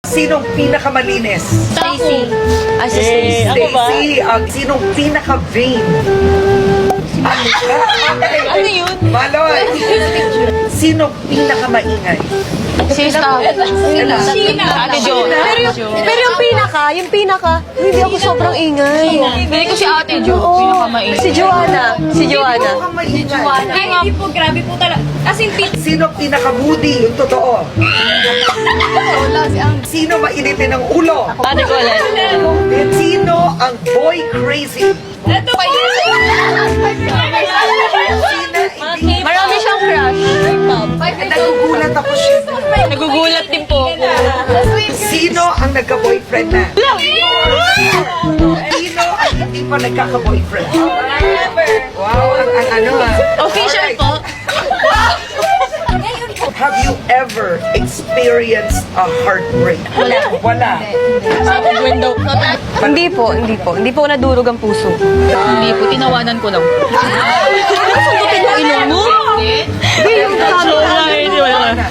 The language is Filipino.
Sinong pinakamalinis? Stacy. Si Stacy. Ako ba? Stacy. Sinong pinaka-vain? Ano yun? Maloy. Sinong pinakamaingay? Si Staff. Ate Jo. Pero yung pinaka, hindi ako sobrang ingay. Pili ko si Ate Jo. Oo. Pinakamaingay. Si Joanna. Pinakamaingay. Ay, hindi po, grabe po talaga. As in, Sino pinaka-moody? Yung totoo. Sino mainitin ng ulo? Ate ko ulit. Sino ang boy crazy? ito po. Sino hindi? Marami siyang crush. Nagugulat ako siya. Nagugulat din po ako. Sino ang nagka-boyfriend na? Sino ang hindi pa nagkaka-boyfriend? Wow, ang ano ah. Official Alright. po. Have you ever experienced a heartbreak? Wala. Window. Hindi po. Hindi po nadurog ang puso. Hindi po, tinawanan ko lang. Sundutin mo ilong mo? Hindi yung Wala.